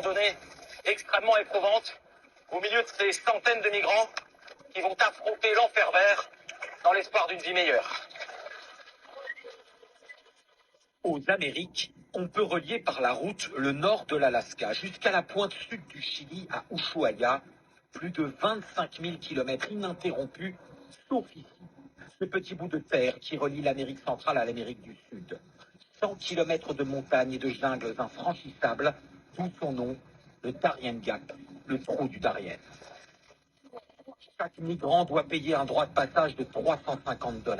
randonnée extrêmement éprouvante au milieu de ces centaines de migrants qui vont affronter l'enfer vert dans l'espoir d'une vie meilleure. Aux Amériques, on peut relier par la route le nord de l'Alaska jusqu'à la pointe sud du Chili à Ushuaia, plus de 25 000 kilomètres ininterrompus, sauf ici, ce petit bout de terre qui relie l'Amérique centrale à l'Amérique du Sud. 100 kilomètres de montagnes et de jungles infranchissables, d'où son nom, le Darien Gap, le trou du Darien. Chaque migrant doit payer un droit de passage de $350.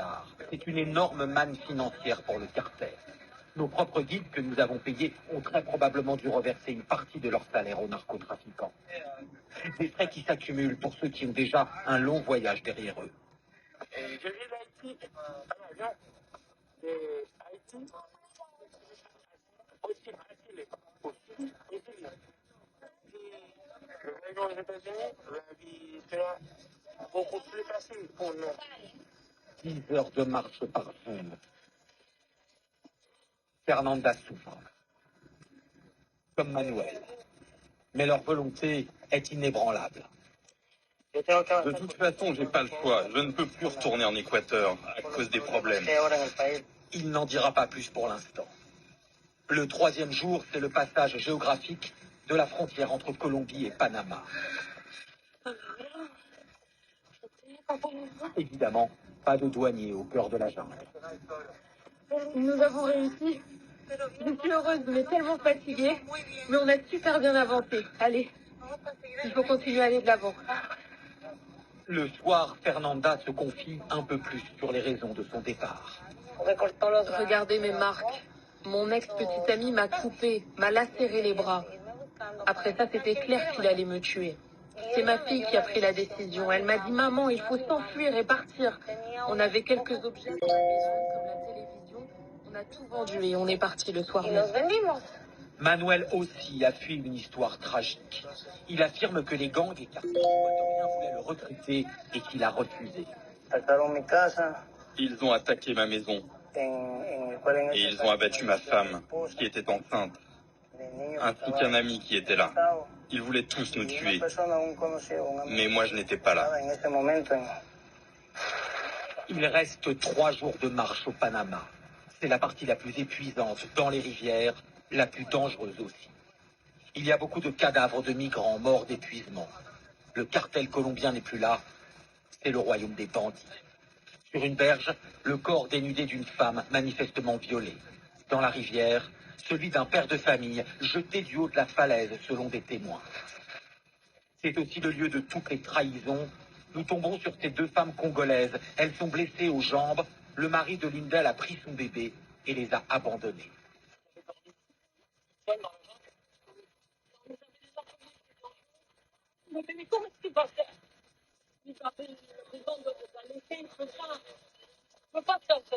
C'est une énorme manne financière pour le cartel. Nos propres guides que nous avons payés ont très probablement dû reverser une partie de leur salaire aux narcotrafiquants. Des frais qui s'accumulent pour ceux qui ont déjà un long voyage derrière eux. Je viens d'Haïti, à l'avion d'Haïti, aussi Brésil, aussi Brésil. Le voyage aux États-Unis, la vie sera beaucoup plus facile pour nous. 10 heures de marche par jour. Fernanda souffre, comme Manuel. Mais leur volonté est inébranlable. De toute façon, j'ai pas le choix. Je ne peux plus retourner en Équateur à cause des problèmes. Il n'en dira pas plus pour l'instant. Le troisième jour, c'est le passage géographique de la frontière entre Colombie et Panama. Évidemment, pas de douanier au cœur de la jungle. Nous avons réussi. Je suis heureuse, mais tellement fatiguée. Mais on a super bien avancé. Allez, il faut continuer à aller de l'avant. Le soir, Fernanda se confie un peu plus sur les raisons de son départ. Regardez mes marques. Mon ex-petit ami m'a coupé, m'a lacéré les bras. Après ça, c'était clair qu'il allait me tuer. C'est ma fille qui a pris la décision. Elle m'a dit, maman, il faut s'enfuir et partir. On avait quelques objets dans la maison, comme la télévision. On a tout vendu et on est parti le soir même. Manuel aussi a fui une histoire tragique. Il affirme que les gangs et cartels équatoriens voulaient le recruter et qu'il a refusé. Ils ont attaqué ma maison et ils ont abattu ma femme, qui était enceinte, ainsi qu'un ami qui était là. Ils voulaient tous nous tuer, mais moi je n'étais pas là. Il reste 3 jours de marche au Panama. C'est la partie la plus épuisante dans les rivières, la plus dangereuse aussi. Il y a beaucoup de cadavres de migrants morts d'épuisement. Le cartel colombien n'est plus là, c'est le royaume des bandits. Sur une berge, le corps dénudé d'une femme manifestement violée. Dans la rivière, celui d'un père de famille jeté du haut de la falaise selon des témoins. C'est aussi le lieu de toutes les trahisons. Nous tombons sur ces 2 femmes congolaises. Elles sont blessées aux jambes. Le mari de l'une d'elles a pris son bébé et les a abandonnées. Mais comment tu vas faire? Il va payer le raison de la laisser, il peut pas faire ça.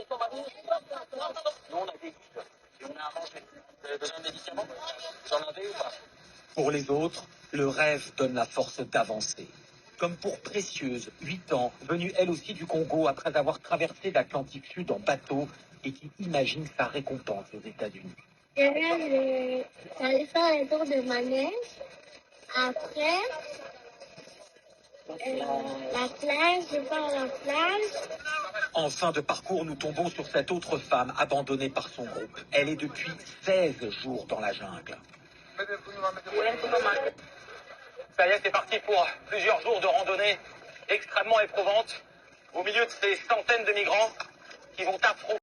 Nous, on a des guides et on a à manger. Vous avez besoin de médicaments? Vous en avez ou pas? Pour les autres, le rêve donne la force d'avancer. Comme pour Précieuse, 8 ans, venue elle aussi du Congo après avoir traversé l'Atlantique Sud en bateau et qui imagine sa récompense aux États-Unis. Je rêve d'aller faire un tour de manège. Après, la plage, je pars à la plage. En fin de parcours, nous tombons sur cette autre femme abandonnée par son groupe. Elle est depuis 16 jours dans la jungle. Ça y est, c'est parti pour plusieurs jours de randonnée extrêmement éprouvante au milieu de ces centaines de migrants qui vont affronter